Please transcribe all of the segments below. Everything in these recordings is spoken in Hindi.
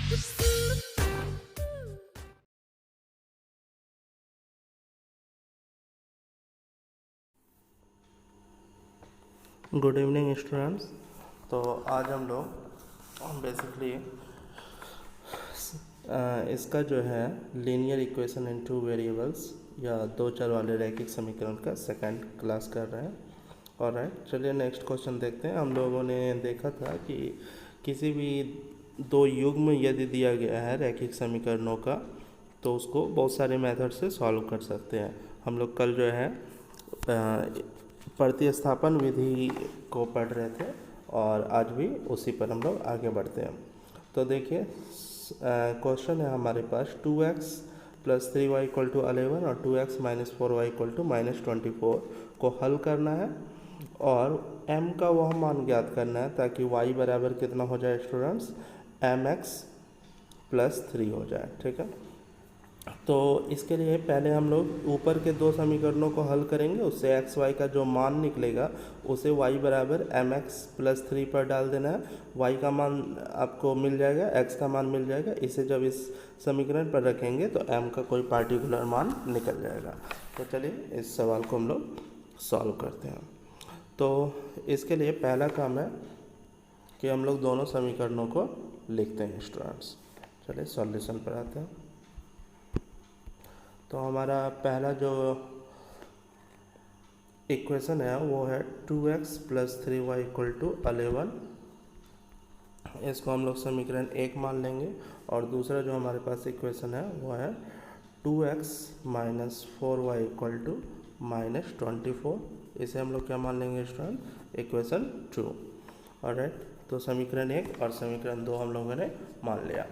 Good evening students. तो आज हम लोग बेसिकली इसका जो है linear equation in two variables या दो चर वाले रैखिक समीकरण का सेकंड क्लास कर रहे हैं। और चलिए नेक्स्ट क्वेश्चन देखते हैं। हम लोगों ने देखा था कि किसी भी दो युग्म यदि दिया गया है रैखिक समीकरणों का तो उसको बहुत सारे मेथड से सॉल्व कर सकते हैं। हम लोग कल जो है प्रतिस्थापन विधि को पढ़ रहे थे और आज भी उसी पर हम लोग आगे बढ़ते हैं। तो देखिए क्वेश्चन है हमारे पास 2x plus 3y equal to 11 और 2x minus 4y equal to -24 को हल करना है और m का वह मान ज्ञात करना है ताकि y बराबर कितना हो जाए स्टूडेंट्स, mx प्लस 3 हो जाए। ठीक है, तो इसके लिए पहले हम लोग ऊपर के दो समीकरणों को हल करेंगे। उससे एक्स वाई का जो मान निकलेगा उसे y बराबर mx प्लस 3 पर डाल देना है। y का मान आपको मिल जाएगा, x का मान मिल जाएगा। इसे जब इस समीकरण पर रखेंगे तो m का कोई पार्टिकुलर मान निकल जाएगा। तो चलिए इस सवाल को हम लोग सॉल्व करते हैं। तो इसके लिए पहला काम है कि हम लोग दोनों समीकरणों को लिखते हैं स्टूडेंट्स। चलिए सॉल्यूशन पर आते हैं। तो हमारा पहला जो इक्वेशन है वो है 2x plus 3y equal to 11। इसको हम लोग समीकरण 1 मान लेंगे। और दूसरा जो हमारे पास इक्वेशन है वो है 2x minus 4y equal to -24। इसे हम लोग क्या मान लेंगे स्टूडेंट, इक्वेशन 2। ऑलराइट, तो समीकरण 1 और समीकरण 2 हम लोगों ने मान लिया।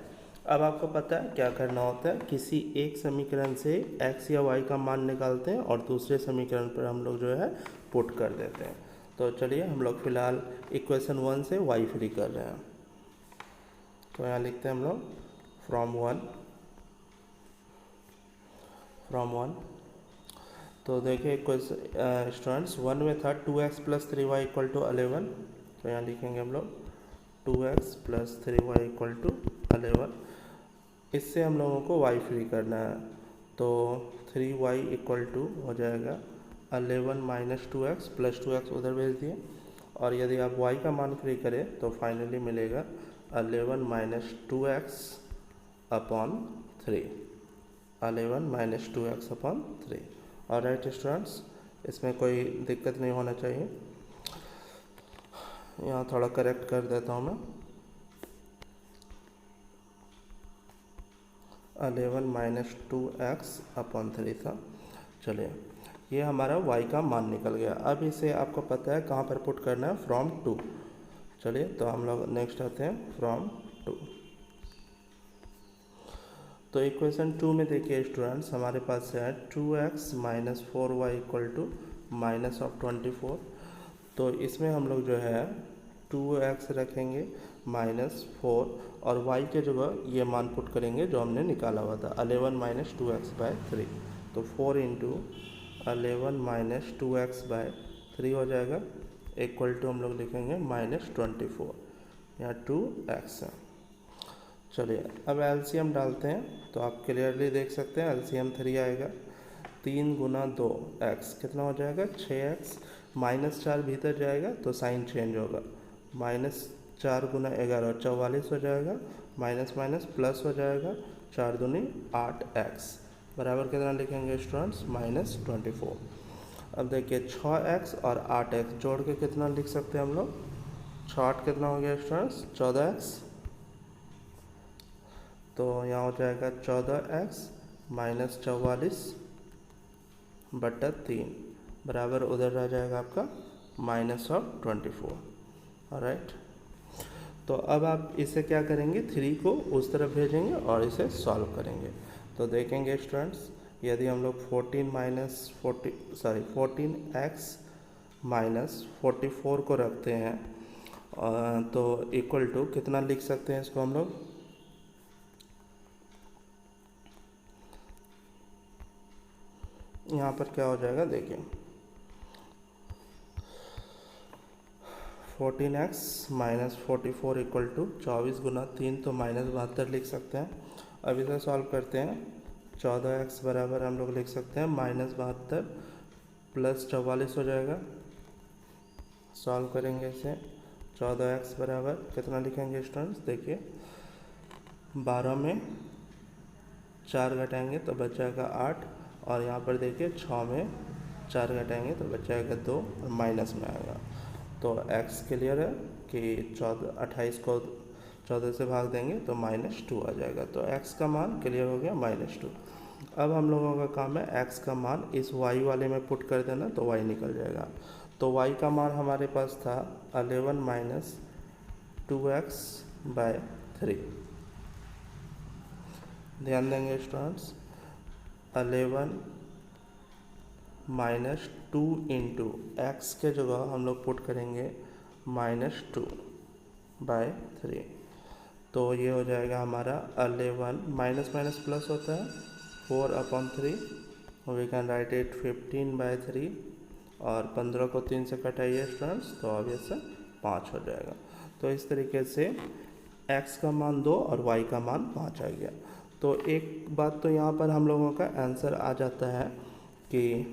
अब आपको पता है क्या करना होता है, किसी एक समीकरण से x या y का मान निकालते हैं और दूसरे समीकरण पर हम लोग जो है पुट कर देते हैं। तो चलिए हम लोग फिलहाल इक्वेशन 1 से y फ्री कर रहे हैं। तो यहाँ लिखते हैं हम लोग फ्रॉम वन। तो देखिए स्टूडेंट्स 1 में था 2x plus 3y equal to 11। तो यहाँ लिखेंगे हम लोग 2x plus 3y equal to 11। इससे हम लोगों को y फ्री करना है। तो 3y इक्वल टू हो जाएगा 11 माइनस 2x प्लस 2x उधर भेज दिए। और यदि आप y का मान फ्री करें तो फाइनली मिलेगा 11 minus 2x upon 3। 11 minus 2x upon 3। और राइट स्टूडेंट्स, इसमें कोई दिक्कत नहीं होना चाहिए। यहाँ थोड़ा करेक्ट कर देता हूँ मैं। 11 माइनस 2x अपॉन 3 था। चलिए ये हमारा y का मान निकल गया। अब इसे आपको पता है कहाँ पर पुट करना है, फ्रॉम 2। चलिए तो हम लोग नेक्स्ट आते हैं फ्रॉम 2। तो इक्वेशन 2 में देखिए स्टूडेंट्स हमारे पास है 2x minus 4y equal to -24। तो इसमें हम लोग जो है 2x रखेंगे -4 और y के जगह ये मान पुट करेंगे जो हमने निकाला हुआ था 11 माइनस 2x बाय 3। तो 4 इंटू 11 माइनस 2x बाय 3 हो जाएगा, इक्वल टू हम लोग लिखेंगे -24। यहाँ 2x है। चलिए अब एलसीएम डालते हैं तो आप क्लियरली देख सकते हैं एलसीएम 3 आएगा। 3 गुना 2x कितना हो जाएगा, 6x। -4 भीतर जाएगा तो साइन चेंज होगा। -4 गुना 11 44 हो जाएगा। माइनस माइनस प्लस हो जाएगा, 4 दूनी 8x बराबर कितना लिखेंगे स्टूडेंट्स, -24। अब देखिए 6x और 8x जोड़ के कितना लिख सकते हैं हम लोग, 6 कितना हो गया स्टूडेंट्स, 14x। तो यहाँ हो जाएगा 14x माइनस 44 बटा 3 बराबर उधर रह जाएगा आपका -24। ऑलराइट, तो अब आप इसे क्या करेंगे, 3 को उस तरफ भेजेंगे और इसे सॉल्व करेंगे। तो देखेंगे स्टूडेंट्स यदि हम लोग 14x माइनस 44 को रखते हैं तो इक्वल टू कितना लिख सकते हैं इसको हम लोग, यहाँ पर क्या हो जाएगा देखिए 14x माइनस 44 इक्वल टू 24 गुना 3 तो -72 लिख सकते हैं। अब इसे सॉल्व करते हैं। 14x बराबर हम लोग लिख सकते हैं -72 प्लस 44 हो जाएगा। सॉल्व करेंगे इसे। 14x बराबर कितना लिखेंगे स्टूडेंट्स, देखिए 12 में 4 घटाएंगे तो बच जाएगा 8, और यहाँ पर देखिए 6 में 4 घटाएंगे तो बच जाएगा 2 और माइनस में आएगा। तो x क्लियर है कि 28 को 14 से भाग देंगे तो -2 आ जाएगा। तो x का मान क्लियर हो गया -2। अब हम लोगों का काम है x का मान इस y वाले में पुट कर देना तो y निकल जाएगा। तो y का मान हमारे पास था 11 माइनस 2x/3। ध्यान देंगे स्टूडेंट्स, 11 माइनस 2 इंटू एक्स के जगह हम लोग पुट करेंगे -2/3। तो ये हो जाएगा हमारा 11 माइनस माइनस प्लस होता है 4/3, वी कैन राइट इट 15/3, और 15 को 3 से कटाइए स्टूडेंट्स तो ऑब्वियस 5 हो जाएगा। तो इस तरीके से x का मान 2 और y का मान 5 आ गया। तो एक बात तो यहाँ पर हम लोगों का आंसर आ जाता है कि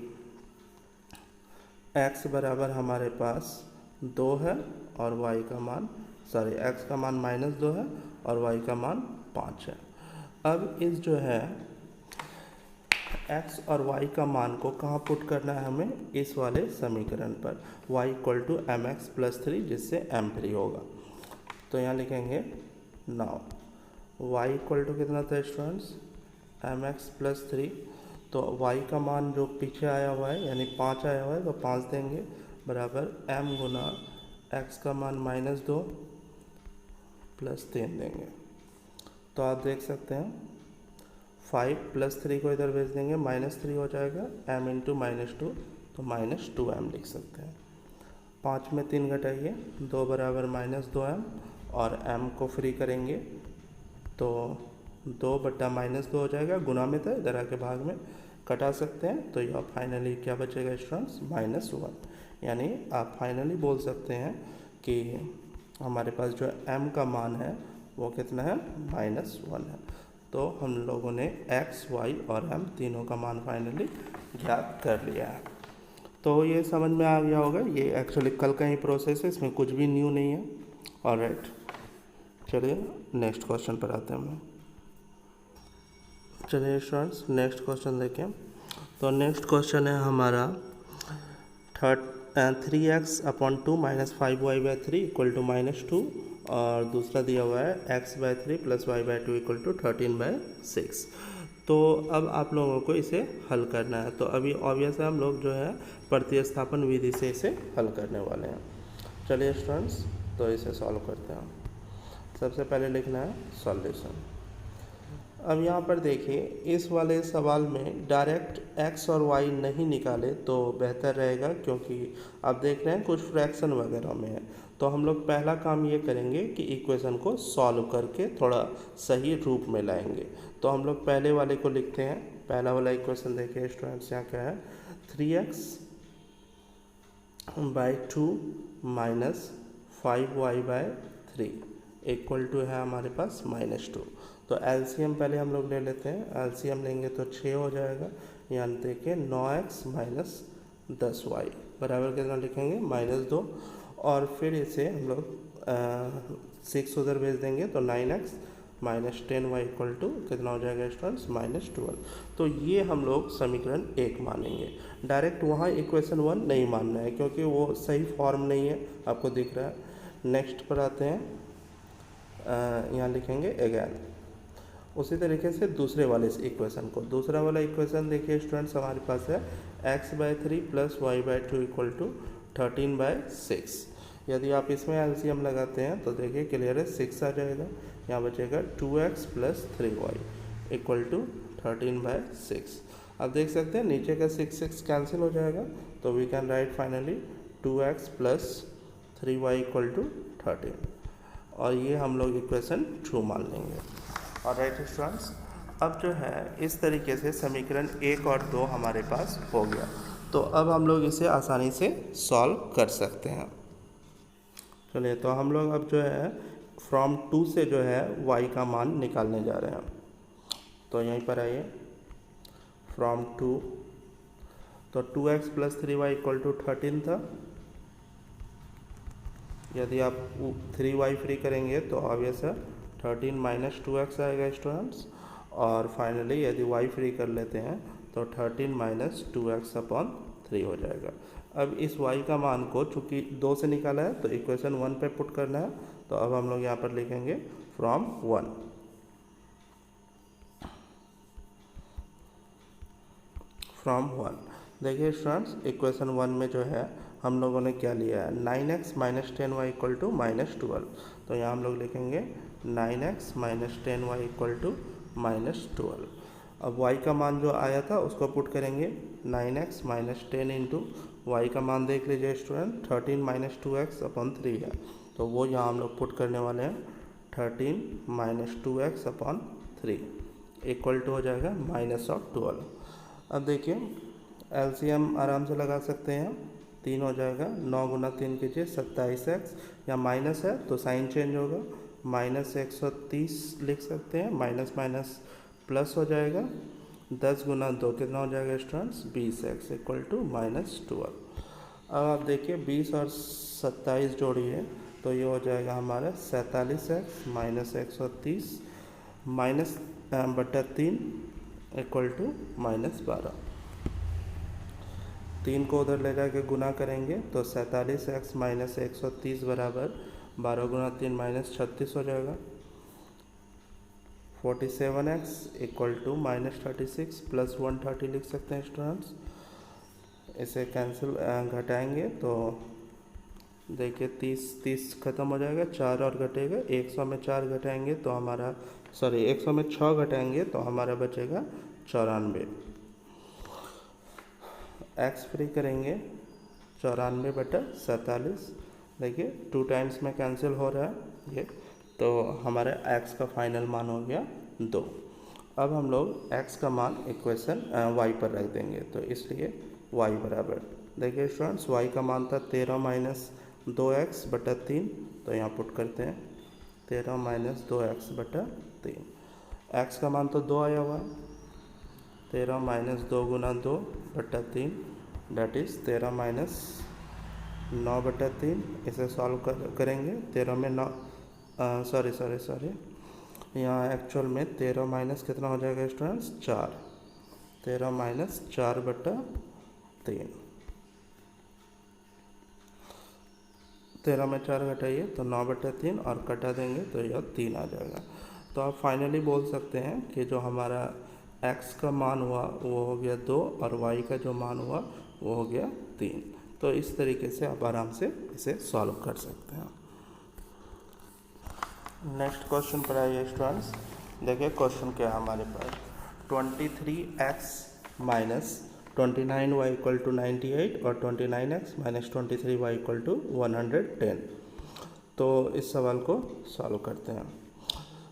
x बराबर हमारे पास 2 है और y का मान x का मान -2 है और y का मान 5 है। अब इस जो है x और y का मान को कहाँ पुट करना है हमें, इस वाले समीकरण पर y इक्वल टू mx+3, जिससे m फ्री होगा। तो यहाँ लिखेंगे नाउ y इक्वल टू कितना था स्टूडेंट्स, mx+3। तो y का मान जो पीछे आया हुआ है यानी 5 आया हुआ है तो 5 देंगे बराबर m गुना x का मान -2 प्लस 3 देंगे। तो आप देख सकते हैं 5 + 3 को इधर भेज देंगे -3 हो जाएगा, m इंटू -2 तो -2m लिख सकते हैं। 5 में 3 घटाइए 2 बराबर -2m, और m को फ्री करेंगे तो 2/-2 हो जाएगा, गुना में था इधर आके भाग में कटा सकते हैं। तो यह फाइनली क्या बचेगा स्टूडेंट्स, -1। यानी आप फाइनली बोल सकते हैं कि हमारे पास जो m का मान है वो कितना है, -1 है। तो हम लोगों ने x, y और m तीनों का मान फाइनली ज्ञात कर लिया है। तो ये समझ में आ गया होगा, ये एक्चुअली कल का ही प्रोसेस है, इसमें कुछ भी न्यू नहीं है। ऑलराइट, चलिए नेक्स्ट क्वेश्चन पर आते हैं हम। चलिए स्टूडेंट्स नेक्स्ट क्वेश्चन देखें। तो नेक्स्ट क्वेश्चन है हमारा 3x/2 - 5y/3 इक्वल टू -2, और दूसरा दिया हुआ है x/3 + y/2 इक्वल टू 13/6। तो अब आप लोगों को इसे हल करना है। तो अभी ऑब्वियस है हम लोग जो है प्रतिस्थापन विधि से इसे हल करने वाले हैं। चलिए स्टूडेंट्स तो इसे सॉल्व करते हैं। सबसे पहले लिखना है सॉल्यूशन। अब यहाँ पर देखिए इस वाले सवाल में डायरेक्ट x और y नहीं निकाले तो बेहतर रहेगा, क्योंकि आप देख रहे हैं कुछ फ्रैक्शन वगैरह में है। तो हम लोग पहला काम ये करेंगे कि इक्वेशन को सॉल्व करके थोड़ा सही रूप में लाएंगे। तो हम लोग पहले वाले को लिखते हैं। पहला वाला इक्वेशन देखिए स्टूडेंट्स, यहाँ क्या है 3x/2 - 5y/3 इक्वल टू है हमारे पास -2। तो एलसीएम पहले हम लोग ले लेते हैं। एलसीएम लेंगे तो 6 हो जाएगा, यानी देखिए 9x - 10y बराबर कितना लिखेंगे -2, और फिर इसे हम लोग 6 उधर भेज देंगे तो 9x - 10y इक्वल टू कितना हो जाएगा स्टूडेंट्स -12। तो ये हम लोग समीकरण 1 मानेंगे। डायरेक्ट वहाँ इक्वेशन 1 नहीं मानना है, क्योंकि वो सही फॉर्म नहीं है, आपको दिख रहा है। नेक्स्ट पर आते हैं, यहाँ लिखेंगे अगेन उसी तरीके से दूसरे वाले इक्वेशन को। दूसरा वाला इक्वेशन देखिए स्टूडेंट्स हमारे पास है x/3 + y/2 इक्वल टू 13/6। यदि आप इसमें एलसीएम लगाते हैं तो देखिए क्लियर है 6 आ जाएगा, यहाँ बचेगा 2x + 3y इक्वल टू 13/6। अब देख सकते हैं नीचे का 6 कैंसिल हो जाएगा, तो we can write finally 2x + 3y equal to 13, और ये हम लोग इक्वेशन 2 मान लेंगे। और राइट स्टूडेंट्स अब जो है इस तरीके से समीकरण 1 और 2 हमारे पास हो गया। तो अब हम लोग इसे आसानी से सॉल्व कर सकते हैं। चलिए तो हम लोग अब जो है फ्रॉम 2 से जो है y का मान निकालने जा रहे हैं। तो यहीं पर आइए, फ्रॉम 2, तो 2x plus 3y equal to 13 था। यदि आप 3y फ्री करेंगे तो ऑब्वियस है 13 माइनस 2x आएगा स्टूडेंट्स। और फाइनली यदि y फ्री कर लेते हैं तो 13 माइनस 2x अपॉन 3 हो जाएगा। अब इस y का मान को चूँकि 2 से निकाला है तो इक्वेशन 1 पे पुट करना है। तो अब हम लोग यहाँ पर लिखेंगे फ्रॉम 1। फ्रॉम 1 देखिए स्टूडेंट्स, इक्वेशन 1 में जो है हम लोगों ने क्या लिया है, 9x minus 10y equal to minus 12। तो यहाँ हम लोग लिखेंगे 9x minus 10y equal to minus 12। अब y का मान जो आया था उसको पुट करेंगे, 9x माइनस 10 इंटू वाई का मान देख लीजिए स्टूडेंट, 13 माइनस 2x अपॉन 3 है। तो वो यहाँ हम लोग पुट करने वाले हैं, 13 minus 2x upon 3 equal to हो जाएगा माइनस ऑफ 12। अब देखिए एलसीएम आराम से लगा सकते हैं, 3 हो जाएगा, 9 गुना 3 कीजिए 27x, या माइनस है तो साइन चेंज होगा, माइनस 130 लिख सकते हैं, माइनस माइनस प्लस हो जाएगा, 10 गुना 2 कितना हो जाएगा students, 20x equal to minus 12। अब आप देखिए 20 और 27 जोड़िए तो ये हो जाएगा हमारा 47x माइनस 130 माइनस बटा 3 इक्वल टू माइनस 12। 3 को उधर ले जाके गुना करेंगे तो 47x माइनस 130 बराबर 12 गुना 3 माइनस 36 हो जाएगा। 47x equal to minus 36 plus 130 लिख सकते हैं स्टूडेंट्स। इसे कैंसिल घटाएंगे तो देखिए 30 खत्म हो जाएगा, 4 और घटेगा, 100 में 4 घटाएंगे तो हमारा 100 में 6 घटाएंगे तो हमारा बचेगा 94। एक्स फ्री करेंगे 94 बटा 47, देखिए 2 टाइम्स में कैंसिल हो रहा है ये, तो हमारे x का फाइनल मान हो गया 2। अब हम लोग x का मान इक्वेशन y पर रख देंगे, तो इसलिए y बराबर, देखिए स्टूडेंट्स y का मान था 13 माइनस 2x बटा 3, तो यहाँ पुट करते हैं 13 माइनस 2x बटा 3। x का मान तो 2 आया हुआ है, 13 माइनस 2 गुना 2 बटा 3 डेट इज़ 13 माइनस 9 बटा 3। इसे सॉल्व करेंगे, 13 में 9 सॉरी यहाँ एक्चुअल में 13 माइनस कितना हो जाएगा स्टूडेंट्स, 4, 13 माइनस 4 बटा 3, 13 में 4 घटाइए तो 9 बटा 3 और कटा देंगे तो यह 3 आ जाएगा। तो आप फाइनली बोल सकते हैं कि जो हमारा x का मान हुआ वो हो गया 2 और y का जो मान हुआ वो हो गया 3। तो इस तरीके से आप आराम से इसे सॉल्व कर सकते हैं। नेक्स्ट क्वेश्चन पर आइए स्टूडेंट्स, देखिए क्वेश्चन क्या है हमारे पास, 23x minus 29y equal to 98 और 29x minus 23y equal to 110। तो इस सवाल को सॉल्व करते हैं।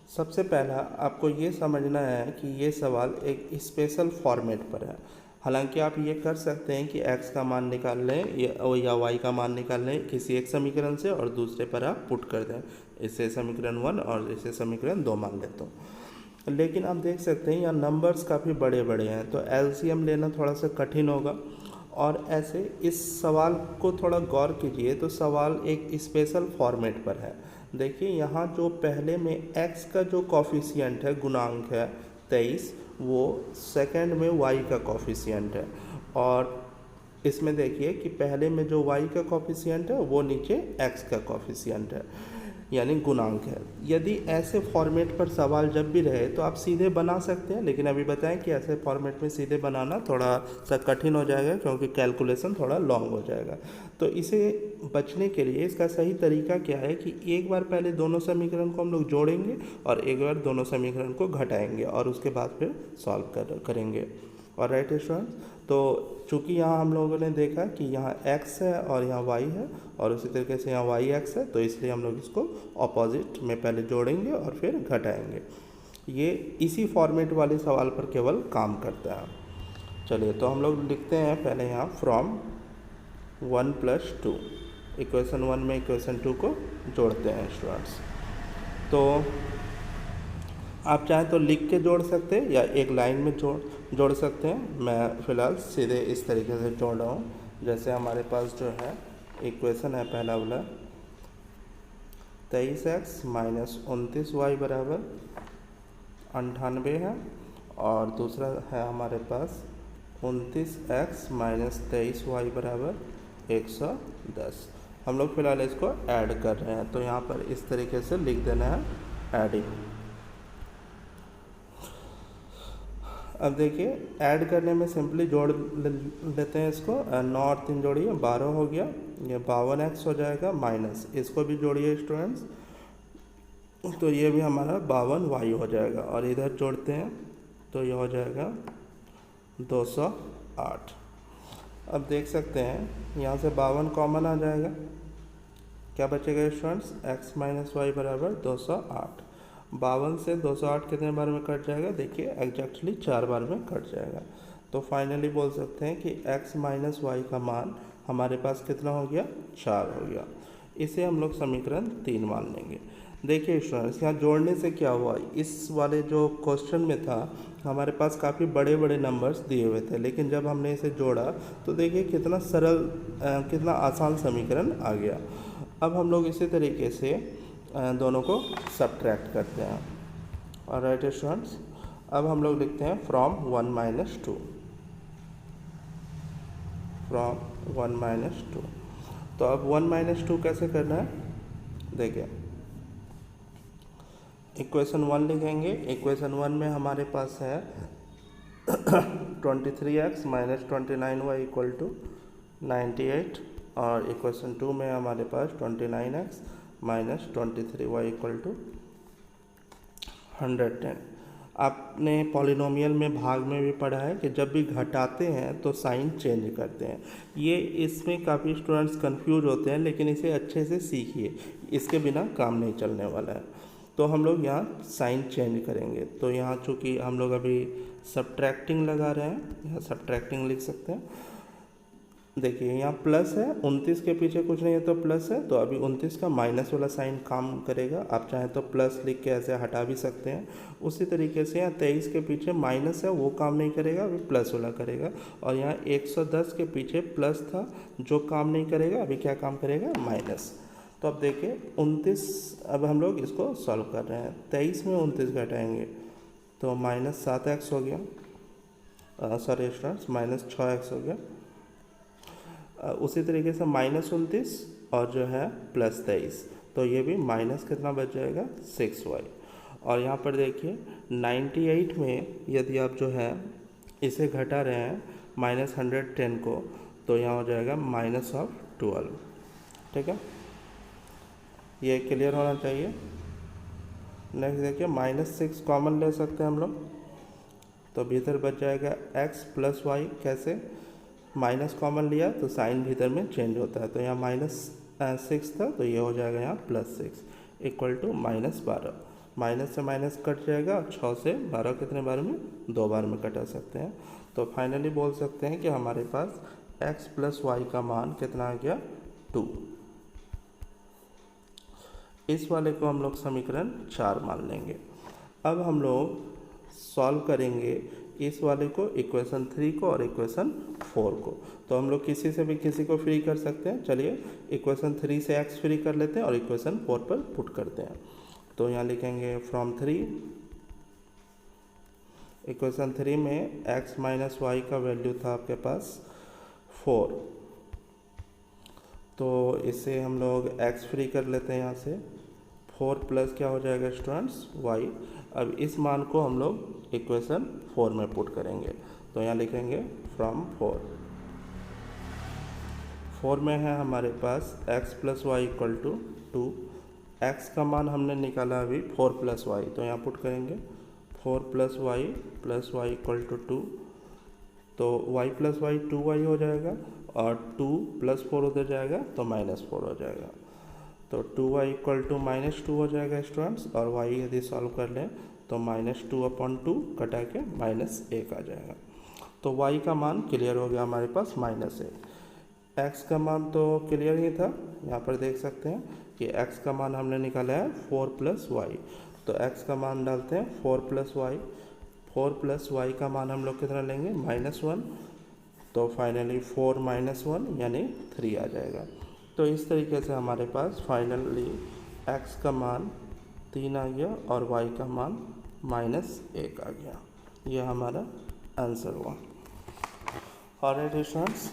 सबसे पहला आपको ये समझना है कि ये सवाल एक स्पेशल फॉर्मेट पर है। हालांकि आप ये कर सकते हैं कि x का मान निकाल लें या y का मान निकाल लें किसी एक समीकरण से और दूसरे पर आप पुट कर दें, इसे समीकरण 1 और इसे समीकरण 2 मान लेता हूँ। लेकिन आप देख सकते हैं यहाँ नंबर्स काफ़ी बड़े बड़े हैं तो एलसीएम लेना थोड़ा सा कठिन होगा। और ऐसे इस सवाल को थोड़ा गौर कीजिए तो सवाल एक स्पेशल फॉर्मेट पर है। देखिए यहाँ जो पहले में x का जो कॉफिशिएंट है, गुणांक है 23, वो सेकंड में y का कॉफिशिएंट है, और इसमें देखिए कि पहले में जो y का कॉफिशिएंट है वो नीचे x का कॉफिशिएंट है, यानी गुणांक है। यदि ऐसे फॉर्मेट पर सवाल जब भी रहे तो आप सीधे बना सकते हैं, लेकिन अभी बताएं कि ऐसे फॉर्मेट में सीधे बनाना थोड़ा सा कठिन हो जाएगा क्योंकि कैलकुलेशन थोड़ा लॉन्ग हो जाएगा। तो इसे बचने के लिए इसका सही तरीका क्या है कि एक बार पहले दोनों समीकरण को हम लोग जोड़ेंगे और एक बार दोनों समीकरण को घटाएंगे और उसके बाद फिर सॉल्व करेंगे। और राइट स्टूडेंट्स, तो चूँकि यहाँ हम लोगों ने देखा कि यहाँ x है और यहाँ y है और उसी तरीके से यहाँ y x है, तो इसलिए हम लोग इसको ऑपोजिट में पहले जोड़ेंगे और फिर घटाएंगे। ये इसी फॉर्मेट वाले सवाल पर केवल काम करता है। चलिए तो हम लोग लिखते हैं पहले यहाँ फ्रॉम 1 + 2, इक्वेशन 1 में इक्वेशन 2 को जोड़ते हैं स्टूडेंट्स। तो आप चाहें तो लिख के जोड़ सकते हैं या एक लाइन में जोड़ सकते हैं। मैं फ़िलहाल सीधे इस तरीके से जोड़ रहा हूँ। जैसे हमारे पास जो है इक्वेशन है पहला वाला 23x माइनस 29y बराबर 98 है, और दूसरा है हमारे पास 29x माइनस 23y बराबर 110। हम लोग फ़िलहाल इसको ऐड कर रहे हैं, तो यहाँ पर इस तरीके से लिख देना है एडिंग। अब देखिए ऐड करने में सिंपली जोड़ लेते हैं इसको। 9 और 3 जोड़िए 12 हो गया, ये 52x हो जाएगा, माइनस इसको भी जोड़िए स्टूडेंट्स, तो ये भी हमारा 52y हो जाएगा, और इधर जोड़ते हैं तो ये हो जाएगा 208। अब देख सकते हैं यहाँ से 52 कॉमन आ जाएगा, क्या बचेगा स्टूडेंट्स, x माइनस वाई बराबर 208। 52 से 208 कितने बार में कट जाएगा, देखिए एग्जैक्टली 4 बार में कट जाएगा। तो फाइनली बोल सकते हैं कि x माइनस वाई का मान हमारे पास कितना हो गया, 4 हो गया। इसे हम लोग समीकरण 3 मान लेंगे। देखिए स्टूडेंट्स यहाँ जोड़ने से क्या हुआ, इस वाले जो क्वेश्चन में था हमारे पास काफ़ी बड़े बड़े नंबर्स दिए हुए थे, लेकिन जब हमने इसे जोड़ा तो देखिए कितना सरल कितना आसान समीकरण आ गया। अब हम लोग इसी तरीके से दोनों को सब्ट्रैक्ट करते हैं। और राइट स्टूडेंट्स, अब हम लोग लिखते हैं फ्रॉम 1 माइनस 2, फ्रॉम 1 माइनस 2। तो अब 1 माइनस 2 कैसे करना है, देखिए इक्वेशन 1 लिखेंगे। इक्वेशन 1 में हमारे पास है 23x minus 29y equal to 98, और इक्वेशन 2 में हमारे पास 29x minus 23y equal to 110। आपने पॉलिनोमियल में भाग में भी पढ़ा है कि जब भी घटाते हैं तो साइन चेंज करते हैं। ये इसमें काफ़ी स्टूडेंट्स कंफ्यूज होते हैं, लेकिन इसे अच्छे से सीखिए, इसके बिना काम नहीं चलने वाला है। तो हम लोग यहाँ साइन चेंज करेंगे। तो यहाँ चूँकि हम लोग अभी सब्ट्रैक्टिंग लगा रहे हैं, यहाँ सब्ट्रैक्टिंग लिख सकते हैं। देखिए यहाँ प्लस है, 29 के पीछे कुछ नहीं है तो प्लस है, तो अभी 29 का माइनस वाला साइन काम करेगा। आप चाहें तो प्लस लिख के ऐसे हटा भी सकते हैं। उसी तरीके से यहाँ 23 के पीछे माइनस है, वो काम नहीं करेगा, अभी प्लस वाला करेगा। और यहाँ 110 के पीछे प्लस था, जो काम नहीं करेगा, अभी क्या काम करेगा, माइनस। तो अब देखिए 29, अब हम लोग इसको सॉल्व कर रहे हैं। 23 में 29 घटाएंगे तो माइनस 7x हो गया, सॉरी स्टूडेंट्स माइनस 6x हो गया। उसी तरीके से माइनस 29 और जो है प्लस 23, तो ये भी माइनस कितना बच जाएगा, 6y। और यहाँ पर देखिए 98 में यदि आप जो है इसे घटा रहे हैं माइनस 110 को, तो यहाँ हो जाएगा माइनस ऑफ 12। ठीक है, ये क्लियर होना चाहिए। नेक्स्ट देखिए माइनस 6 कॉमन ले सकते हैं हम लोग, तो भीतर बच जाएगा x प्लस वाई। कैसे, माइनस कॉमन लिया तो साइन भीतर में चेंज होता है, तो यहाँ माइनस 6 था, तो ये हो जाएगा यहाँ plus 6 equal to minus 12। Minus से माइनस कट जाएगा, 6 से 12 कितने बार में, 2 बार में कटा सकते हैं। तो फाइनली बोल सकते हैं कि हमारे पास x प्लस वाई का मान कितना आ गया, 2। इस वाले को हम लोग समीकरण 4 मान लेंगे। अब हम लोग सॉल्व करेंगे इस वाले को, इक्वेशन 3 को और इक्वेशन 4 को। तो हम लोग किसी से भी किसी को फ्री कर सकते हैं। चलिए इक्वेशन 3 से x फ्री कर लेते हैं और इक्वेशन 4 पर पुट करते हैं। तो यहाँ लिखेंगे फ्रॉम 3, इक्वेशन 3 में x माइनस वाई का वैल्यू था आपके पास 4, तो इसे हम लोग x फ्री कर लेते हैं यहाँ से। 4 प्लस क्या हो जाएगा स्टूडेंट्स, y। अब इस मान को हम लोग इक्वेशन 4 में पुट करेंगे। तो यहाँ लिखेंगे फ्रॉम 4 में है हमारे पास x plus Y equal to 2। x का मान हमने निकाला अभी 4 प्लस वाई, तो यहाँ पुट करेंगे 4 प्लस वाई इक्वल टू 2। तो y प्लस वाई 2y हो जाएगा, और 2 प्लस 4 उधर जाएगा तो माइनस 4 हो जाएगा। तो 2y इक्वल टू माइनस 2 हो जाएगा स्टूडेंट्स, और y यदि सॉल्व कर लें तो माइनस 2/2 कटा के माइनस 1 आ जाएगा। तो y का मान क्लियर हो गया हमारे पास, -1। x का मान तो क्लियर ही था, यहाँ पर देख सकते हैं कि x का मान हमने निकाला है 4 + y। तो x का मान डालते हैं 4 + y। 4 + y का मान हम लोग कितना लेंगे -1। तो फाइनली 4 - 1 यानी 3 आ जाएगा। तो इस तरीके से हमारे पास फाइनली x का मान 3 आ गया और y का मान -1 आ गया। यह हमारा आंसर हुआ। ऑलराइट स्टूडेंट्स,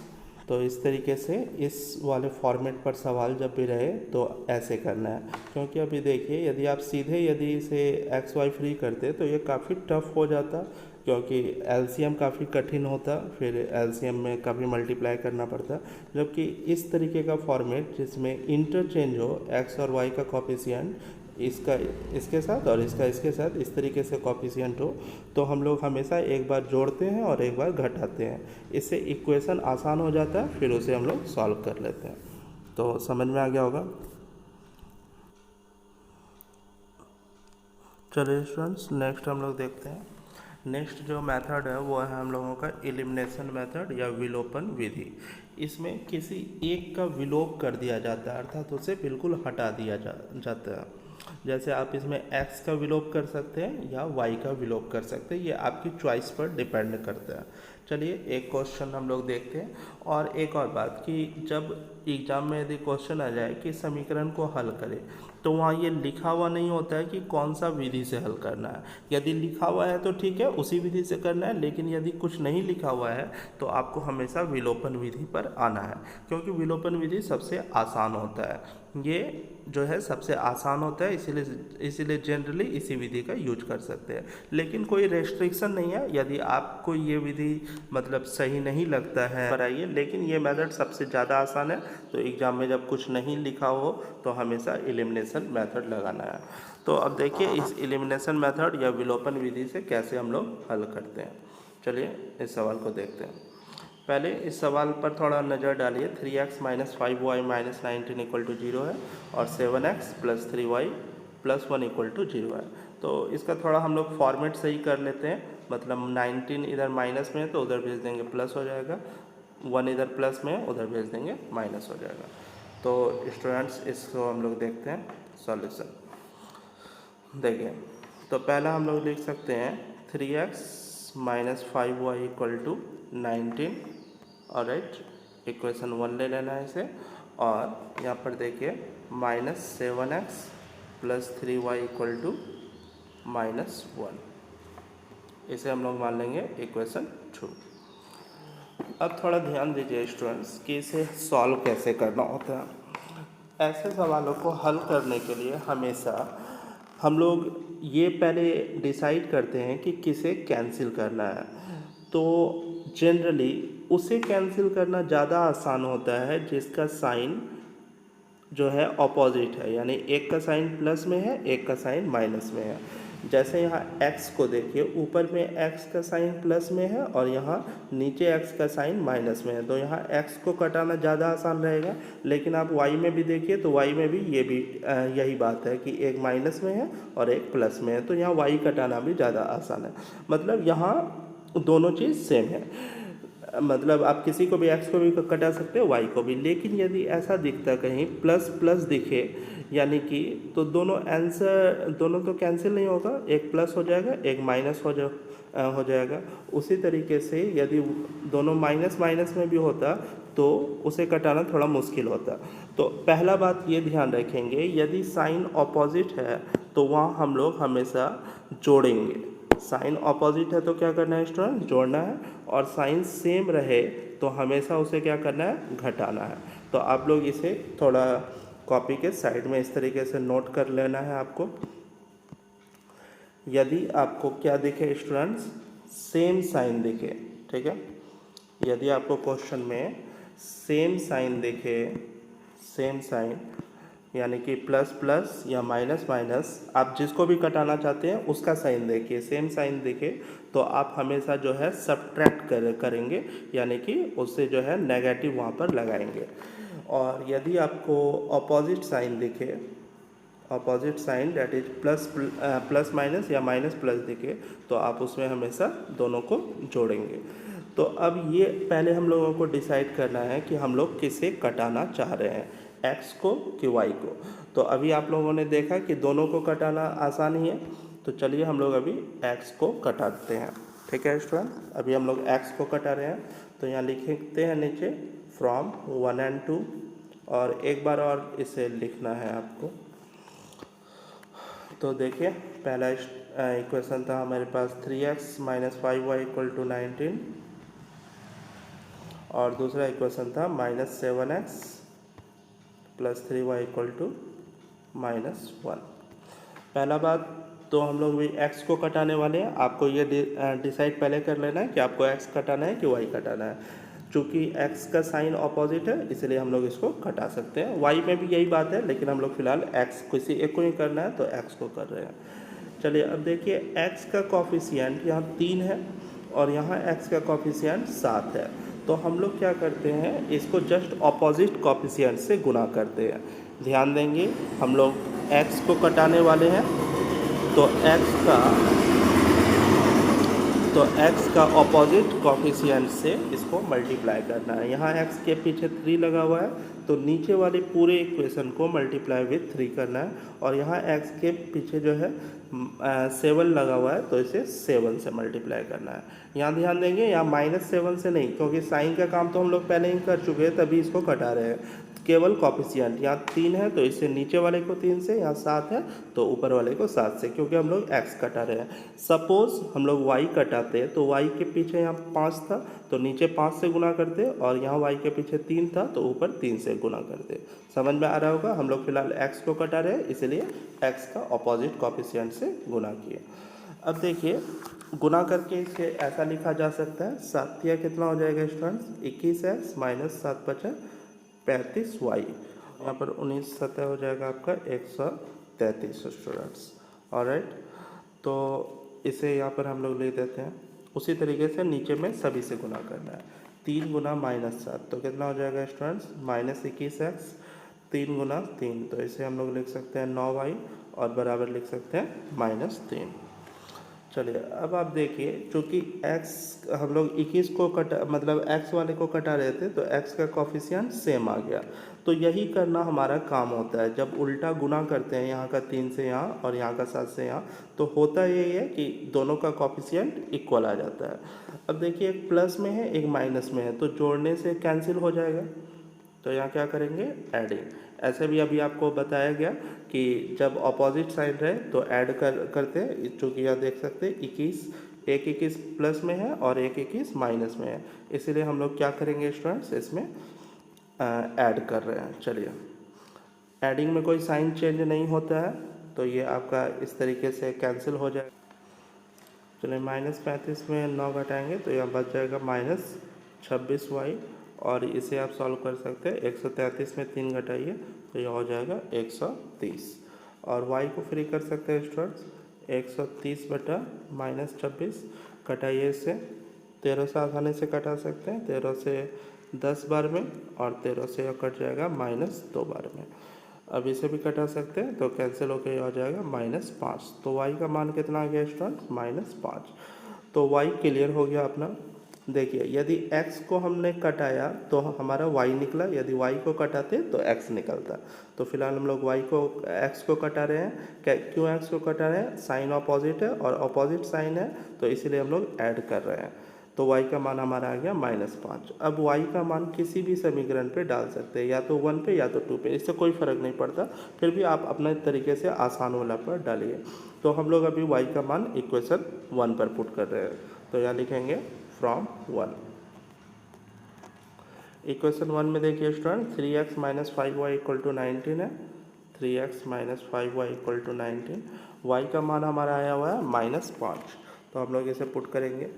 तो इस तरीके से इस वाले फॉर्मेट पर सवाल जब भी रहे तो ऐसे करना है, क्योंकि अभी देखिए यदि आप सीधे यदि इसे एक्स वाई फ्री करते तो ये काफ़ी टफ हो जाता, क्योंकि एलसीएम काफ़ी कठिन होता, फिर एलसीएम में काफ़ी मल्टीप्लाई करना पड़ता। जबकि इस तरीके का फॉर्मेट जिसमें इंटरचेंज हो एक्स और वाई का कॉफिशिएंट, इसका इसके साथ और इसका इसके साथ इस तरीके से कॉफिशिएंट हो, तो हम लोग हमेशा एक बार जोड़ते हैं और एक बार घटाते हैं। इससे इक्वेशन आसान हो जाता है, फिर उसे हम लोग सॉल्व कर लेते हैं। तो समझ में आ गया होगा। चलिए स्टूडेंट्स, नेक्स्ट हम लोग देखते हैं। नेक्स्ट जो मेथड है वो है हम लोगों का एलिमिनेशन मेथड या विलोपन विधि। इसमें किसी एक का विलोप कर दिया जाता है, अर्थात उसे बिल्कुल हटा दिया जाता है। जैसे आप इसमें x का विलोप कर सकते हैं या y का विलोप कर सकते हैं, ये आपकी चॉइस पर डिपेंड करता है। चलिए एक क्वेश्चन हम लोग देखते हैं। और एक और बात कि जब एग्जाम में यदि क्वेश्चन आ जाए कि समीकरण को हल करें, तो वहाँ ये लिखा हुआ नहीं होता है कि कौन सा विधि से हल करना है। यदि लिखा हुआ है तो ठीक है, उसी विधि से करना है, लेकिन यदि कुछ नहीं लिखा हुआ है तो आपको हमेशा विलोपन विधि पर आना है, क्योंकि विलोपन विधि सबसे आसान होता है। ये जो है सबसे आसान होता है, इसीलिए जनरली इसी विधि का यूज कर सकते हैं। लेकिन कोई रेस्ट्रिक्शन नहीं है, यदि आपको ये विधि मतलब सही नहीं लगता है पर आइए, लेकिन ये मेथड सबसे ज़्यादा आसान है। तो एग्जाम में जब कुछ नहीं लिखा हो तो हमेशा एलिमिनेशन मेथड लगाना है। तो अब देखिए इस एलिमिनेशन मेथड या विलोपन विधि से कैसे हम लोग हल करते हैं। चलिए इस सवाल को देखते हैं। पहले इस सवाल पर थोड़ा नज़र डालिए। 3x - 5y - 19 = 0 है और 7x + 3y + 1 = 0 है। तो इसका थोड़ा हम लोग फॉर्मेट सही कर लेते हैं। मतलब 19 इधर माइनस में है तो उधर भेज देंगे प्लस हो जाएगा, 1 इधर प्लस में है उधर भेज देंगे माइनस हो जाएगा। तो स्टूडेंट्स इसको हम लोग देखते हैं सॉल्यूशन। देखिए तो पहला हम लोग लिख सकते हैं 3x - 5y = 19। ऑलराइट, इक्वेशन 1 ले लेना है इसे। और यहाँ पर देखिए -7x + 3y = -1, इसे हम लोग मान लेंगे इक्वेशन 2। अब थोड़ा ध्यान दीजिए स्टूडेंट्स कि इसे सॉल्व कैसे करना होता है। ऐसे सवालों को हल करने के लिए हमेशा हम लोग ये पहले डिसाइड करते हैं कि किसे कैंसिल करना है। तो जनरली उसे कैंसिल करना ज़्यादा आसान होता है जिसका साइन जो है ऑपोजिट है, यानी एक का साइन प्लस में है एक का साइन माइनस में है। जैसे यहाँ x को देखिए, ऊपर में x का साइन प्लस में है और यहाँ नीचे x का साइन माइनस में है, तो यहाँ x को कटाना ज़्यादा आसान रहेगा। लेकिन आप y में भी देखिए तो y में भी ये भी यही बात है कि एक माइनस में है और एक प्लस में है, तो यहाँ y कटाना भी ज़्यादा आसान है। मतलब यहाँ दोनों चीज़ सेम है, मतलब आप किसी को भी x को भी कटा सकते हो y को भी। लेकिन यदि ऐसा दिखता कहीं प्लस प्लस दिखे, यानी कि तो दोनों आंसर दोनों तो कैंसिल नहीं होगा, एक प्लस हो जाएगा एक माइनस हो जाएगा। उसी तरीके से यदि दोनों माइनस माइनस में भी होता तो उसे कटाना थोड़ा मुश्किल होता। तो पहला बात ये ध्यान रखेंगे, यदि साइन ऑपोजिट है तो वहाँ हम लोग हमेशा जोड़ेंगे। साइन ऑपोजिट है तो क्या करना है स्टूडेंट, जोड़ना है। और साइन सेम रहे तो हमेशा उसे क्या करना है, घटाना है। तो आप लोग इसे थोड़ा कॉपी के साइड में इस तरीके से नोट कर लेना है आपको। यदि आपको क्या दिखे स्टूडेंट्स, सेम साइन दिखे, ठीक है, यदि आपको क्वेश्चन में सेम साइन दिखे, सेम साइन यानी कि प्लस प्लस या माइनस माइनस, आप जिसको भी कटाना चाहते हैं उसका साइन देखिए, सेम साइन दिखे तो आप हमेशा जो है सब्ट्रैक्ट करेंगे, यानी कि उससे जो है नेगेटिव वहाँ पर लगाएंगे। और यदि आपको अपोजिट साइन दिखे, opposite sign that is plus minus या माइनस प्लस दिखे, तो आप उसमें हमेशा दोनों को जोड़ेंगे। तो अब ये पहले हम लोगों को डिसाइड करना है कि हम लोग किसे कटाना चाह रहे हैं, x को कि y को। तो अभी आप लोगों ने देखा कि दोनों को कटाना आसान ही है, तो चलिए हम लोग अभी x को कटाते हैं। ठीक है स्टूडेंट, अभी हम लोग x को कटा रहे हैं, तो यहाँ लिखते हैं नीचे फ्रॉम 1 and 2, और एक बार और इसे लिखना है आपको। तो देखिए पहला इक्वेशन था हमारे पास 3x minus 5y equal to 19, और दूसरा इक्वेशन था -7x plus 3y equal to -1। पहला बात तो हम लोग भी x को कटाने वाले हैं, आपको ये डिसाइड पहले कर लेना है कि आपको x कटाना है कि y कटाना है। चूँकि x का साइन अपोजिट है इसलिए हम लोग इसको कटा सकते हैं, y में भी यही बात है, लेकिन हम लोग फिलहाल x किसी एक को ही करना है तो x को कर रहे हैं। चलिए अब देखिए x का कॉफिशिएंट यहाँ 3 है और यहाँ x का कॉफिशिएंट 7 है, तो हम लोग क्या करते हैं, इसको जस्ट ऑपोजिट कॉफिशिएंट से गुना करते हैं। ध्यान देंगे हम लोग x को कटाने वाले हैं, तो x का ऑपोजिट कॉफिशिएंट से इसको मल्टीप्लाई करना है। यहाँ x के पीछे 3 लगा हुआ है, तो नीचे वाले पूरे इक्वेशन को मल्टीप्लाई विथ 3 करना है, और यहाँ x के पीछे जो है 7 लगा हुआ है, तो इसे 7 से मल्टीप्लाई करना है। यहाँ ध्यान देंगे यहाँ -7 से नहीं, क्योंकि साइन का काम तो हम लोग पहले ही कर चुके हैं, तभी इसको कटा रहे हैं। केवल कॉफिशिएंट यहाँ 3 है तो इससे नीचे वाले को 3 से, यहाँ 7 है तो ऊपर वाले को 7 से, क्योंकि हम लोग x कटा रहे हैं। सपोज हम लोग y कटाते हैं तो y के पीछे यहाँ 5 था तो नीचे 5 से गुना करते, और यहाँ y के पीछे 3 था तो ऊपर 3 से गुना करते। समझ में आ रहा होगा, हम लोग फिलहाल x को कटा रहे हैं इसलिए x का ऑपोजिट कॉफिशिएंट से गुना किए। अब देखिए गुना करके इसे ऐसा लिखा जा सकता है, 7 कितना हो जाएगा स्टूडेंट्स, 21x माइनस 7 बचा 35y, यहाँ पर 19 सतह हो जाएगा आपका 133 स्टूडेंट्स। ऑलराइट, तो इसे यहाँ पर हम लोग लिख देते हैं। उसी तरीके से नीचे में सभी से गुना करना है, 3 गुना -7 तो कितना हो जाएगा स्टूडेंट्स, -21x, 3 गुना 3 तो इसे हम लोग लिख सकते हैं 9y, और बराबर लिख सकते हैं -3। चलिए अब आप देखिए, चूँकि x हम लोग 21 को कटा मतलब x वाले को कटा रहे थे तो x का कॉफिशिएंट सेम आ गया। तो यही करना हमारा काम होता है, जब उल्टा गुना करते हैं यहाँ का 3 से यहाँ और यहाँ का 7 से यहाँ, तो होता यही है कि दोनों का कॉफिशिएंट इक्वल आ जाता है। अब देखिए एक प्लस में है एक माइनस में है, तो जोड़ने से कैंसिल हो जाएगा, तो यहाँ क्या करेंगे, एडिंग। ऐसे भी अभी आपको बताया गया कि जब अपोजिट साइड रहे तो ऐड करते हैं, चूँकि यहाँ देख सकते हैं एक 21 प्लस में है और एक 21 माइनस में है, इसीलिए हम लोग क्या करेंगे स्टूडेंट्स, इसमें ऐड कर रहे हैं। चलिए एडिंग में कोई साइन चेंज नहीं होता है, तो ये आपका इस तरीके से कैंसिल हो जाएगा। चलिए -35 में 9 घटाएंगे तो यह बच जाएगा -26y, और इसे आप सॉल्व कर सकते हैं। 133 में 3 घटाइए तो यह हो जाएगा 130, और y को फ्री कर सकते हैं स्टूडेंट्स, 130 बटा -26 घटाइए, इससे 13 से आसानी से कटा सकते हैं, 13 से 10 बार में, और 13 से यह कट जाएगा -2 बार में। अब इसे भी कटा सकते हैं तो कैंसिल होकर यह हो जाएगा -5, तो y का मान कितना आ गया स्टूडेंट्स, -5। तो y क्लियर हो गया अपना। देखिए यदि x को हमने कटाया तो हमारा y निकला, यदि y को कटाते तो x निकलता। तो फिलहाल हम लोग x को कटा रहे हैं। क्यों x को कटा रहे हैं, साइन अपोजिट है और अपोजिट साइन है, तो इसीलिए हम लोग ऐड कर रहे हैं। तो y का मान हमारा आ गया -5। अब y का मान किसी भी समीकरण पे डाल सकते हैं, या तो 1 पे या तो 2 पे, इससे कोई फ़र्क नहीं पड़ता, फिर भी आप अपने तरीके से आसान वाला पर डालिए। तो हम लोग अभी y का मान इक्वेशन 1 पर पुट कर रहे हैं, तो यहाँ लिखेंगे फ्रॉम 1। इक्वेशन 1 में देखिए student 3x minus 5y equal to 19 है, 3x minus 5y equal to 19, y का मान हमारा आया हुआ है -5, तो हम लोग इसे पुट करेंगे,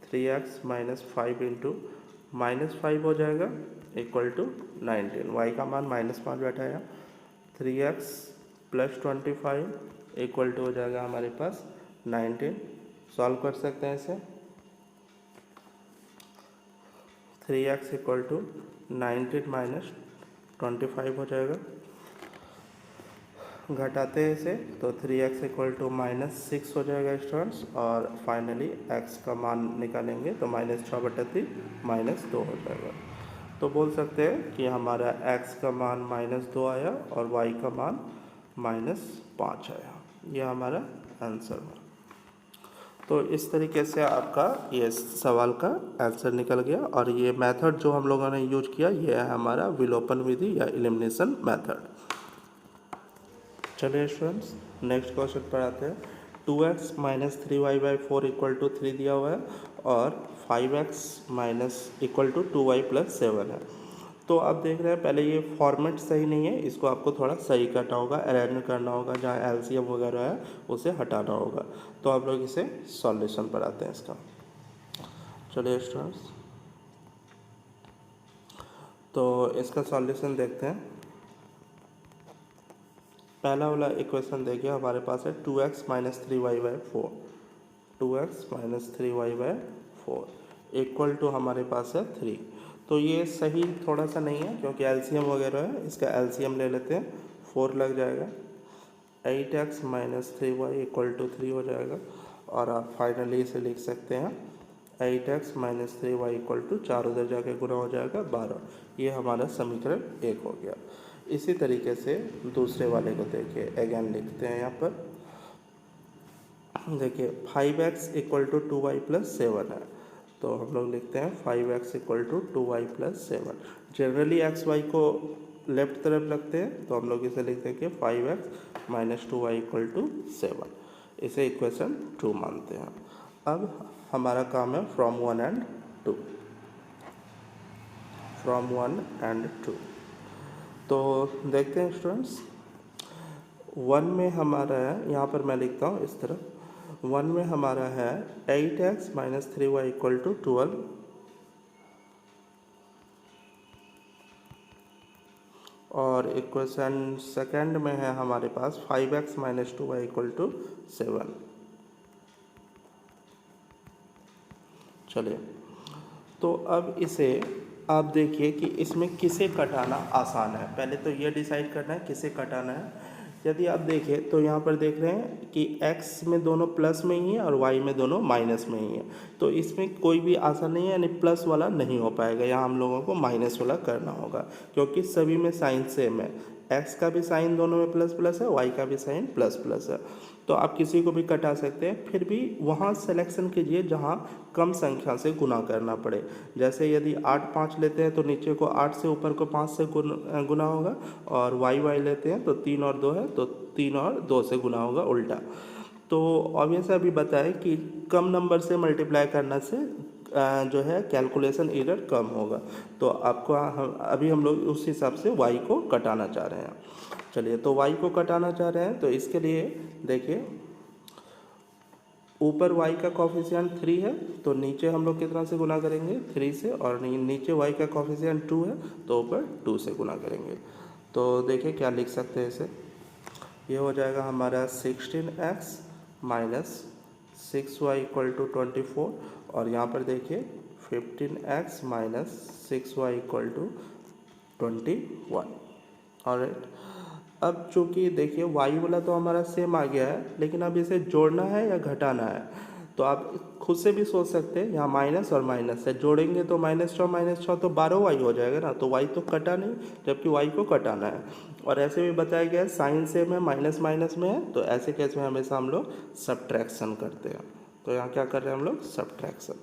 3x माइनस 5 इंटू -5 हो जाएगा इक्वल टू 19, y का मान -5 बैठाया, 3x प्लस 25 इक्वल टू हो जाएगा हमारे पास 19। सॉल्व कर सकते हैं इसे, 3x इक्वल टू 19 माइनस 25 हो जाएगा, घटाते हैं इसे तो 3x इक्वल टू -6 हो जाएगा स्टूडेंट्स, और फाइनली x का मान निकालेंगे तो -6/3 -2 हो जाएगा। तो बोल सकते हैं कि हमारा x का मान -2 आया और y का मान -5 आया। यह हमारा आंसर है। तो इस तरीके से आपका ये सवाल का आंसर निकल गया, और ये मेथड जो हम लोगों ने यूज किया ये है हमारा विलोपन विधि या एलिमिनेशन मेथड। चलिए स्टूडेंट्स नेक्स्ट क्वेश्चन पर आते हैं। 2x - 3y/4 इक्वल टू 3 दिया हुआ है और 5x इक्वल टू 2y + 7 है। तो आप देख रहे हैं पहले ये फॉर्मेट सही नहीं है, इसको आपको थोड़ा सही करना होगा, अरेंज करना होगा, जहाँ एलसीएम वगैरह है उसे हटाना होगा। तो आप लोग इसे सॉल्यूशन पर आते हैं इसका। चलिए स्टूडेंट्स तो इसका सॉल्यूशन देखते हैं। पहला वाला इक्वेशन देखिए हमारे पास है 2x - 3y/4, 2x - 3y/4 equal to हमारे पास है 3। तो ये सही थोड़ा सा नहीं है क्योंकि एलसीएम वगैरह है, इसका एलसीएम ले लेते हैं, 4 लग जाएगा। 8x - 3y इक्वल टू 3 हो जाएगा, और आप फाइनली इसे लिख सकते हैं 8x - 3y इक्वल टू 4 उधर जाके गुना हो जाएगा 12। ये हमारा समीकरण 1 हो गया। इसी तरीके से दूसरे वाले को देखिए, अगेन लिखते हैं यहाँ पर। देखिए 5x इक्वल टू 2y + 7 है, तो हम लोग लिखते हैं 5x equal to 2y + 7। Generally X Y को लेफ्ट तरफ रखते हैं, तो हम लोग इसे लिखते हैं कि 5x - 2y इक्वल टू 7। इसे इक्वेशन 2 मानते हैं। अब हमारा काम है फ्रॉम 1 एंड 2, फ्रॉम 1 एंड 2। तो देखते हैं स्टूडेंट्स, 1 में हमारा है, यहाँ पर मैं लिखता हूँ इस तरफ, 1 में हमारा है 8x - 3y इक्वल टू 12, और इक्वेशन सेकंड में है हमारे पास 5x - 2y इक्वल टू 7। चलिए तो अब इसे आप देखिए कि इसमें किसे कटाना आसान है। पहले तो ये डिसाइड करना है किसे कटाना है। यदि आप देखें तो यहाँ पर देख रहे हैं कि x में दोनों प्लस में ही है और y में दोनों माइनस में ही है, तो इसमें कोई भी आसान नहीं है, यानी प्लस वाला नहीं हो पाएगा। यहाँ हम लोगों को माइनस वाला करना होगा क्योंकि सभी में साइन सेम है। x का भी साइन दोनों में प्लस प्लस है, y का भी साइन प्लस प्लस है। तो आप किसी को भी कटा सकते हैं, फिर भी वहाँ सिलेक्शन कीजिए जहाँ कम संख्या से गुना करना पड़े। जैसे यदि 8 5 लेते हैं तो नीचे को 8 से ऊपर को 5 से गुना होगा, और y लेते हैं तो 3 और 2 है तो 3 और 2 से गुना होगा उल्टा। तो ऑब्वियस अभी बताएं कि कम नंबर से मल्टीप्लाई करने से जो है कैलकुलेशन एरर कम होगा। तो आपको अभी हम लोग उस हिसाब से y को कटाना चाह रहे हैं। चलिए तो y को कटाना चाह रहे हैं, तो इसके लिए देखिए ऊपर y का कॉफिशिएंट 3 है तो नीचे हम लोग कितना से गुना करेंगे 3 से, और नीचे y का कॉफिशिएंट 2 है तो ऊपर 2 से गुना करेंगे। तो देखिए क्या लिख सकते हैं इसे, ये हो जाएगा हमारा 16x - 6y इक्वल टू 24, और यहाँ पर देखिए 15x - 6y equal to 21। Alright, अब चूँकि देखिए y वाला तो हमारा सेम आ गया है, लेकिन अब इसे जोड़ना है या घटाना है, तो आप खुद से भी सोच सकते हैं। यहाँ माइनस और माइनस है, जोड़ेंगे तो -6 तो 12y हो जाएगा ना, तो y तो कटा नहीं, जबकि y को कटाना है। और ऐसे भी बताया गया है साइन सेम है, माइनस माइनस में है, तो ऐसे केस में हमेशा हम लोग सब्ट्रैक्शन करते हैं। तो यहाँ क्या कर रहे हैं हम लोग, सब्ट्रैक्शन।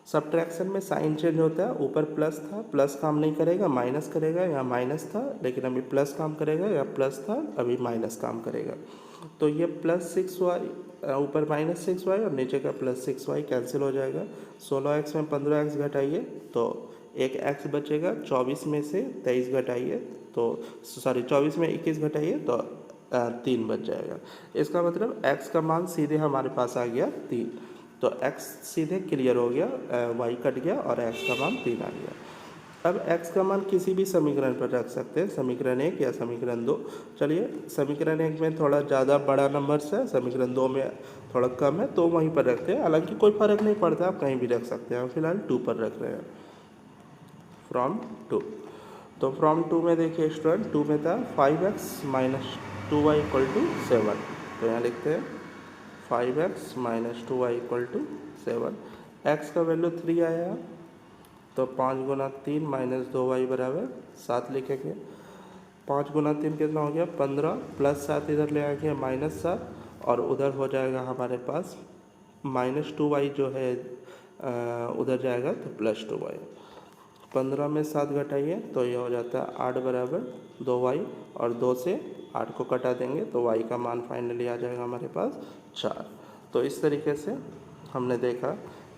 सब्ट्रैक्शन में साइन चेंज होता है, ऊपर प्लस था, प्लस काम नहीं करेगा, माइनस करेगा। यहाँ माइनस था लेकिन अभी प्लस काम करेगा, या प्लस था अभी माइनस काम करेगा। तो ये +6y ऊपर -6y और नीचे का +6y कैंसिल हो जाएगा। 16x में 15x घटाइए तो एक x बचेगा, 24 में से 23 घटाइए तो 24 में 21 घटाइए तो 3 बच जाएगा। इसका मतलब x का मान सीधे हमारे पास आ गया 3, तो x सीधे क्लियर हो गया, y कट गया और x का मान 3 आ गया। अब x का मान किसी भी समीकरण पर रख सकते हैं, समीकरण 1 या समीकरण 2। चलिए समीकरण 1 में थोड़ा ज़्यादा बड़ा नंबर है, समीकरण 2 में थोड़ा कम है, तो वहीं पर रखते हैं। हालांकि कोई फ़र्क नहीं पड़ता, आप कहीं भी रख सकते हैं। फिलहाल 2 पर रख रहे हैं, फ्रॉम 2। तो फ्रॉम 2 में देखिए स्टूडेंट, 2 में था 5x 2y इक्वल टू 7। तो यहाँ लिखते हैं 5x minus 2y equal to 7। x का वैल्यू 3 आया, तो 5 गुना 3 माइनस 2y बराबर 7 लिखेंगे। 5 गुना 3 कितना हो गया 15, प्लस 7 इधर ले आएंगे -7, और उधर हो जाएगा हमारे पास -2y जो है उधर जाएगा तो +2y। 15 में 7 घटाइए तो ये हो जाता है 8 बराबर 2y, और 2 से 8 को कटा देंगे तो y का मान फाइनली आ जाएगा हमारे पास 4। तो इस तरीके से हमने देखा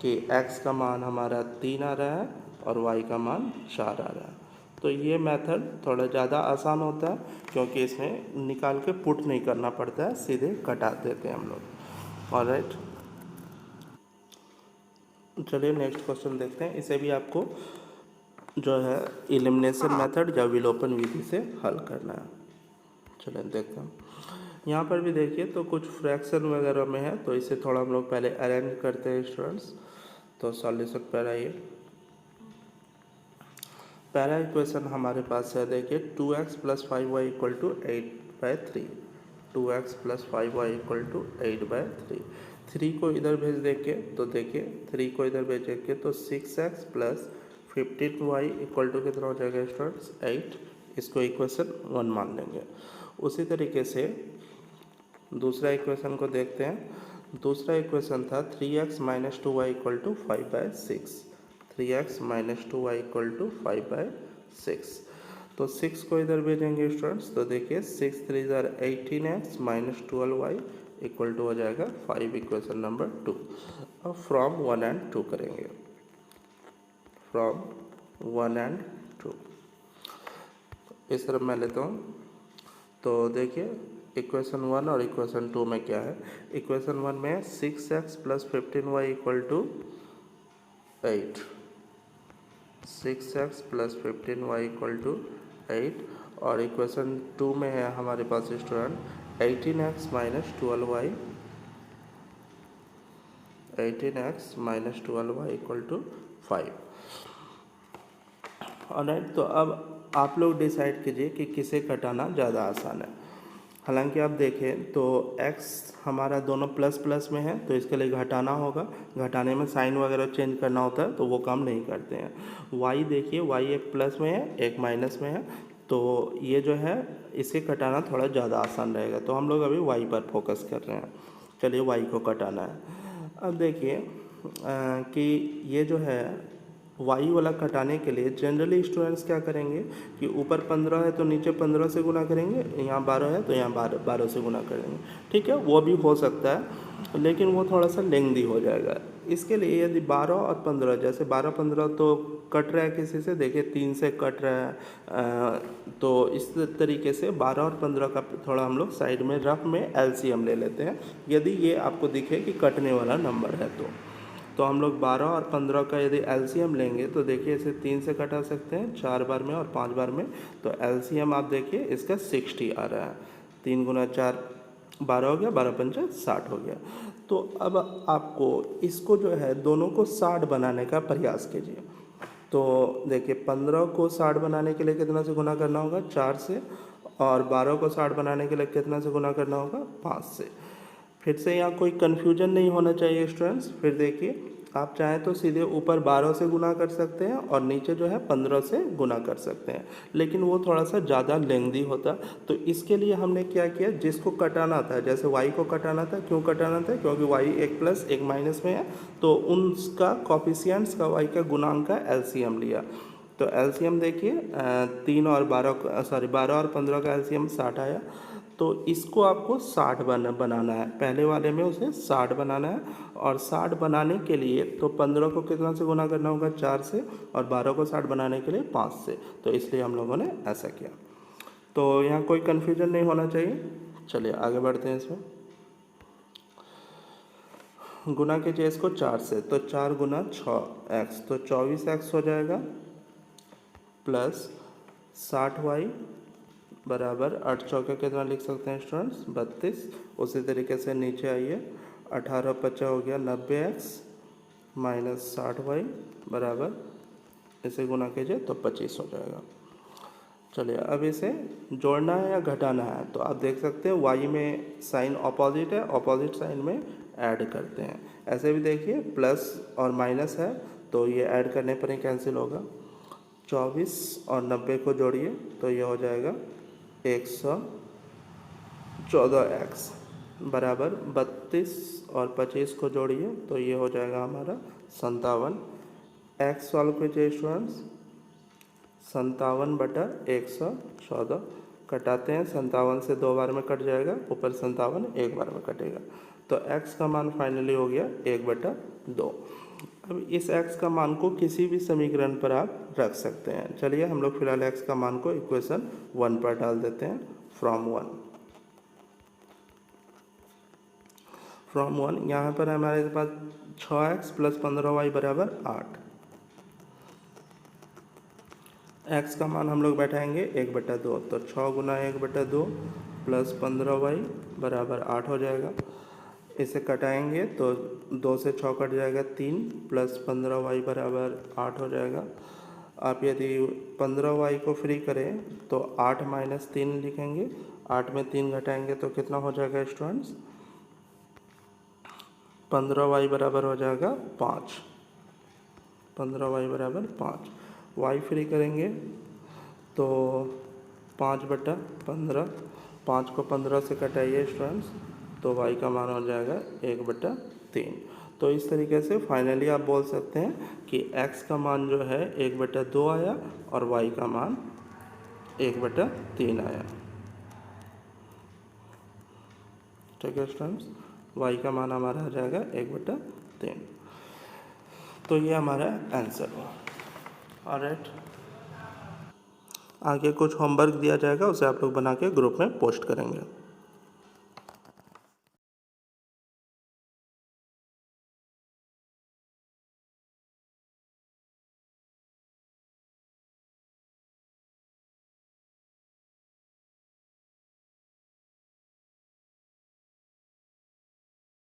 कि x का मान हमारा 3 आ रहा है और y का मान 4 आ रहा है। तो ये मेथड थोड़ा ज़्यादा आसान होता है, क्योंकि इसमें निकाल के पुट नहीं करना पड़ता है, सीधे कटा देते हैं हम लोग। ऑलराइट, चलिए नेक्स्ट क्वेश्चन देखते हैं। इसे भी आपको जो है एलिमिनेशन मेथड या विलोपन विधि से हल करना है। चलिए देखते हैं। यहाँ पर भी देखिए तो कुछ फ्रैक्शन वगैरह में है, तो इसे थोड़ा हम लोग पहले अरेंज करते हैं स्टूडेंट्स। तो सॉल्यूशन पर आइए। पहला इक्वेशन हमारे पास है, देखिए 2x plus 5y equal to 8/3। 2x plus 5y equal to 8/3। 3 को इधर भेज देंगे तो देखिए 3 को इधर भेजेंगे तो 6x plus 15y equal to कितना हो जाएगा स्टूडेंट्स 8। इसको इक्वेशन 1 मान लेंगे। उसी तरीके से दूसरा इक्वेशन को देखते हैं। दूसरा इक्वेशन था 3x minus 2y equal to 5/6। 3x minus 2y equal to 5/6। तो 6 को इधर भेजेंगे स्टूडेंट्स तो देखिए 6 3 ज़ार 18x minus 12y equal to हो जाएगा 5, इक्वेशन नंबर 2। अब फ्रॉम 1 एंड 2 करेंगे, फ्रॉम 1 एंड 2 इस तरफ मैं लेता हूँ। तो देखिए इक्वेशन 1 और इक्वेशन 2 में क्या है। इक्वेशन 1 में 6x plus 15y equal to 8। 6x plus 15y equal to 8, और इक्वेशन 2 में है हमारे पास student 18x minus 12y, 18x minus 12y equal to 5। Alright, तो अब आप लोग डिसाइड कीजिए कि किसे घटाना ज़्यादा आसान है। हालांकि आप देखें तो x हमारा दोनों प्लस प्लस में है, तो इसके लिए घटाना होगा। घटाने में साइन वगैरह चेंज करना होता है, तो वो काम नहीं करते हैं। y देखिए, y एक प्लस में है एक माइनस में है, तो ये जो है इसे घटाना थोड़ा ज़्यादा आसान रहेगा। तो हम लोग अभी y पर फोकस कर रहे हैं। चलिए y को घटाना है। अब देखिए कि ये जो है y वाला घटाने के लिए जनरली स्टूडेंट्स क्या करेंगे कि ऊपर 15 है तो नीचे 15 से गुना करेंगे, यहाँ 12 है तो यहाँ 12 से गुना करेंगे। ठीक है, वो भी हो सकता है, लेकिन वो थोड़ा सा लेंदी हो जाएगा। इसके लिए यदि 12 और 15, जैसे 12-15 तो कट रहा है किसी से, देखिए 3 से कट रहा है, तो इस तरीके से 12 और 15 का थोड़ा हम लोग साइड में रफ में एलसीएम ले लेते हैं, यदि ये आपको दिखे कि कटने वाला नंबर है तो हम लोग 12 और 15 का यदि एलसीएम लेंगे तो देखिए इसे 3 से कटा सकते हैं 4 बार में और 5 बार में, तो एलसीएम आप देखिए इसका 60 आ रहा है। 3 गुना 4 12 हो गया, 12×5 60 हो गया। तो अब आपको इसको जो है दोनों को 60 बनाने का प्रयास कीजिए। तो देखिए 15 को 60 बनाने के लिए कितना से गुना करना होगा 4 से, और 12 को 60 बनाने के लिए कितना से गुना करना होगा 5 से। फिर से यहाँ कोई कन्फ्यूजन नहीं होना चाहिए स्टूडेंट्स। फिर देखिए आप चाहें तो सीधे ऊपर 12 से गुना कर सकते हैं और नीचे जो है 15 से गुना कर सकते हैं, लेकिन वो थोड़ा सा ज़्यादा लेंदी होता। तो इसके लिए हमने क्या किया, जिसको कटाना था, जैसे y को कटाना था, क्यों कटाना था, क्योंकि y एक प्लस एक माइनस में है, तो उनका कॉफिशियंट्स का y का गुणांक का एलसीएम लिया। तो एलसीएम देखिए 3 और 12 और 15 का एलसीएम 60 आया। तो इसको आपको 60 बनाना है, पहले वाले में उसे 60 बनाना है। और 60 बनाने के लिए तो 15 को कितना से गुना करना होगा 4 से, और 12 को 60 बनाने के लिए 5 से, तो इसलिए हम लोगों ने ऐसा किया। तो यहाँ कोई कन्फ्यूजन नहीं होना चाहिए। चलिए आगे बढ़ते हैं। इसमें गुना कीजिए इसको 4 से, तो 4 गुना 6x, तो 24x हो जाएगा, प्लस 60y बराबर 8 चौके कितना लिख सकते हैं स्टूडेंट्स 32। उसी तरीके से नीचे आइए 18×5 हो गया 90x माइनस 60y बराबर, इसे गुना कीजिए तो 25 हो जाएगा। चलिए अब इसे जोड़ना है या घटाना है, तो आप देख सकते हैं वाई में साइन अपोजिट है, अपोजिट साइन में ऐड करते हैं। ऐसे भी देखिए प्लस और माइनस है तो ये ऐड करने पर ही कैंसिल होगा। 24 और 90 को जोड़िए तो ये हो जाएगा 114x बराबर 32 और 25 को जोड़िए तो ये हो जाएगा हमारा 57। x सॉल्व कीजिए स्टूडेंट्स, 57/114 कटाते हैं, 57 से 2 बार में कट जाएगा, ऊपर 57 एक बार में कटेगा, तो x का मान फाइनली हो गया 1/2। अब इस x का मान को किसी भी समीकरण पर आप रख सकते हैं। चलिए हम लोग फिलहाल x का मान को इक्वेशन 1 पर डाल देते हैं। फ्रॉम 1 यहाँ पर हमारे पास 6x + 15y बराबर 8। x का मान हम लोग बैठाएंगे 1/2, तो 6 × 1/2 + 15y बराबर 8 हो जाएगा। इसे कटाएंगे तो 2 से 6 कट जाएगा, 3 + 15y बराबर 8 हो जाएगा। आप यदि 15y को फ्री करें तो 8 - 3 लिखेंगे, 8 में 3 घटाएंगे तो कितना हो जाएगा स्टूडेंट्स, 15y बराबर हो जाएगा 5, 15y बराबर 5। y फ्री करेंगे तो 5/15, 5 को 15 से कटाइए स्टूडेंट्स तो y का मान हो जाएगा 1/3। तो इस तरीके से फाइनली आप बोल सकते हैं कि x का मान जो है 1/2 आया और y का मान 1/3 आया। ठीक है स्टूडेंट्स, y का मान हमारा आ जाएगा 1/3। तो ये हमारा आंसर है। ऑलराइट, आगे कुछ होमवर्क दिया जाएगा, उसे आप लोग बना के ग्रुप में पोस्ट करेंगे।